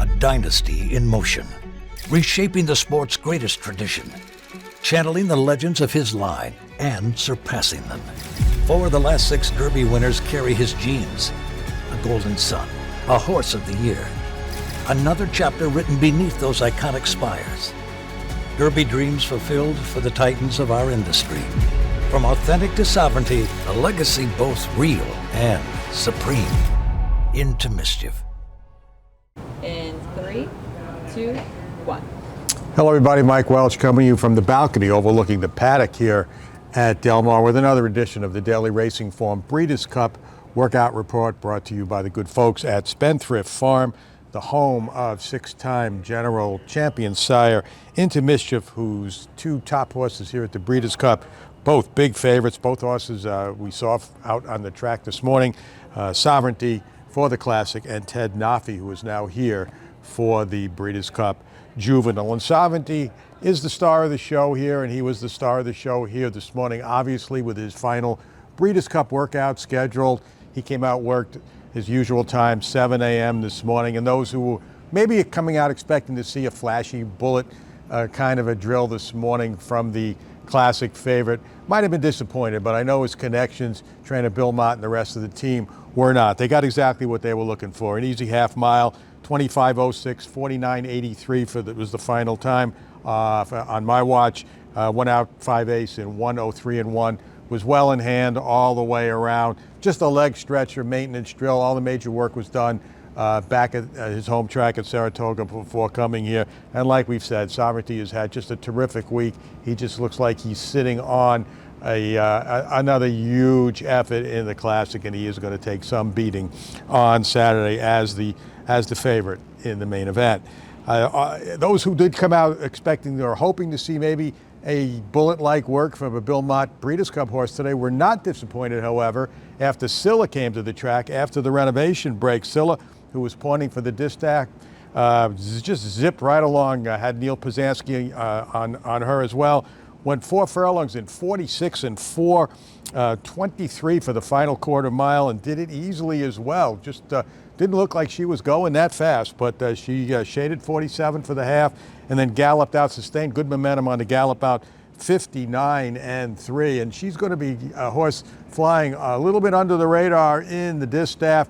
A dynasty in motion, reshaping the sport's greatest tradition, channeling the legends of his line and surpassing them. 4 of the last 6 Derby winners carry his genes. A Golden Son, a Horse of the Year. Another chapter written beneath those iconic spires. Derby dreams fulfilled for the titans of our industry. From authentic to sovereignty, a legacy both real and supreme. Into mischief. In 3, 2, 1. Hello everybody, Mike Welsch coming to you from the balcony overlooking the paddock here at Del Mar with another edition of the Daily Racing Form Breeders' Cup Workout Report brought to you by the good folks at Spendthrift Farm, the home of 6-time general champion sire Into Mischief, whose 2 top horses here at the Breeders' Cup, both big favorites, both horses we saw out on the track this morning, Sovereignty for the Classic and Ted Nafi, who is now here for the Breeders' Cup Juvenile. And Sovereignty is the star of the show here, and he was the star of the show here this morning, obviously with his final Breeders' Cup workout scheduled. He came out, worked his usual time, 7 a.m. this morning, and those who maybe are coming out expecting to see a flashy bullet kind of a drill this morning from the Classic favorite might have been disappointed, but I know his connections, trainer Bill Mott and the rest of the team, were not. They got exactly what they were looking for. An easy half mile, 25:06, 49:83 was the final time on my watch. Went out 5/8 in 1:03.1. Was well in hand all the way around. Just a leg stretcher, maintenance drill. All the major work was done back at his home track at Saratoga before coming here. And like we've said, Sovereignty has had just a terrific week. He just looks like he's sitting on another huge effort in the Classic, and he is going to take some beating on Saturday as the favorite in the main event. Those who did come out expecting or hoping to see maybe a bullet-like work from a Bill Mott Breeders' Cup horse today were not disappointed, however, after Scylla came to the track after the renovation break. Scylla, who was pointing for the Distaff, just zipped right along, had Neil Pazanski on her as well. Went 4 furlongs in 46-4, 23 for the final quarter mile, and did it easily as well. Just didn't look like she was going that fast, but she shaded 47 for the half and then galloped out, sustained good momentum on the gallop out, 59-3. And she's going to be a horse flying a little bit under the radar in the Distaff.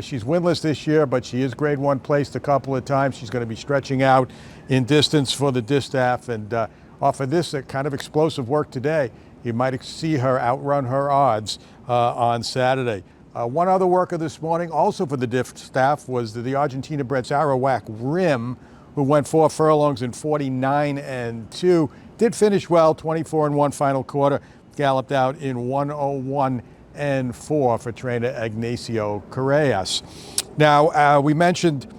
She's winless this year, but she is grade 1 placed a couple of times. She's going to be stretching out in distance for the Distaff, and off of this kind of explosive work today, you might see her outrun her odds on Saturday. One other worker this morning, also for the Distaff, was the Argentina-bred Sarawak Rim, who went 4 furlongs in 49-2. Did finish well, 24-1 final quarter, galloped out in 101-4 for trainer Ignacio Correas. Now, we mentioned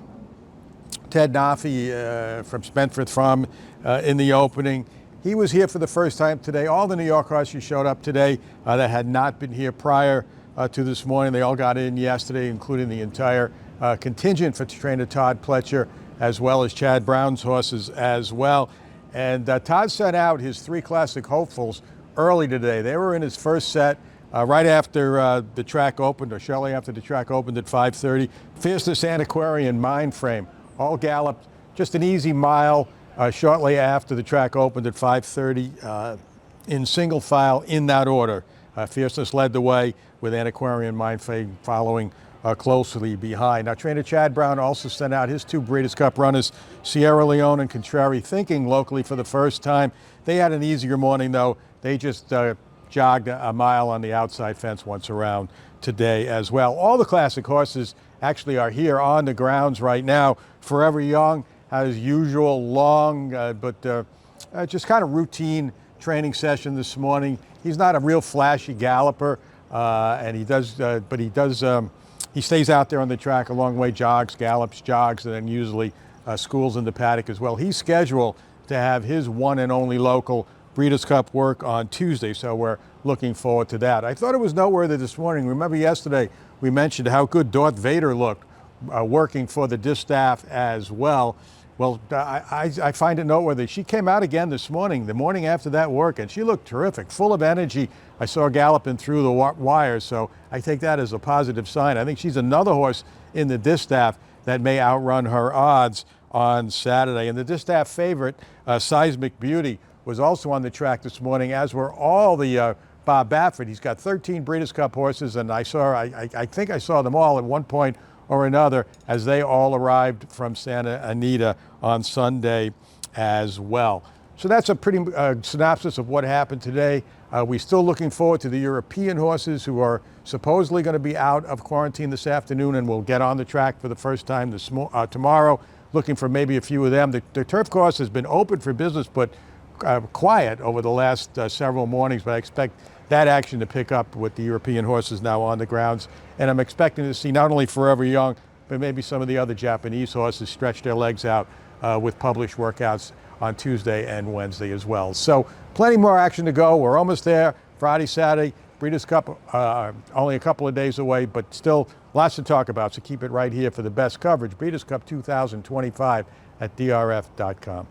Ted Nafi from Spendthrift Farm in the opening. He was here for the first time today. All the New York horses showed up today that had not been here prior to this morning. They all got in yesterday, including the entire contingent for trainer Todd Pletcher, as well as Chad Brown's horses as well. And Todd sent out his 3 Classic hopefuls early today. They were in his first set right after the track opened, or shortly after the track opened at 5:30. Fierceness Antiquarian, Mindframe, all galloped just an easy mile shortly after the track opened at 5:30 in single file in that order. Fierceness led the way with Antiquarian, Mindframe following closely behind. Now, trainer Chad Brown also sent out his 2 Breeders' Cup runners, Sierra Leone and Contrary Thinking, locally for the first time. They had an easier morning, though. They just jogged a mile on the outside fence once around today as well. All the Classic horses actually are here on the grounds right now. Forever Young has usual long, but just kind of routine training session this morning. He's not a real flashy galloper, and he stays out there on the track a long way, jogs, gallops, jogs, and then usually schools in the paddock as well. He's scheduled to have his one and only local Breeders' Cup work on Tuesday, so we're looking forward to that. I thought it was noteworthy this morning. Remember yesterday we mentioned how good Dorth Vader looked working for the Distaff as well. Well, I find it noteworthy. She came out again this morning, the morning after that work, and she looked terrific, full of energy. I saw her galloping through the wires, so I take that as a positive sign. I think she's another horse in the Distaff that may outrun her odds on Saturday. And the Distaff favorite, Seismic Beauty, was also on the track this morning, as were all the Bob Baffert. He's got 13 Breeders' Cup horses, and I think I saw them all at one point or another as they all arrived from Santa Anita on Sunday as well. So that's a pretty synopsis of what happened today. We're still looking forward to the European horses who are supposedly going to be out of quarantine this afternoon and will get on the track for the first time tomorrow. Looking for maybe a few of them. The turf course has been open for business, but quiet over the last several mornings, but I expect that action to pick up with the European horses now on the grounds. And I'm expecting to see not only Forever Young, but maybe some of the other Japanese horses stretch their legs out with published workouts on Tuesday and Wednesday as well. So plenty more action to go. We're almost there. Friday, Saturday, Breeders' Cup only a couple of days away, but still lots to talk about. So keep it right here for the best coverage. Breeders' Cup 2025 at DRF.com.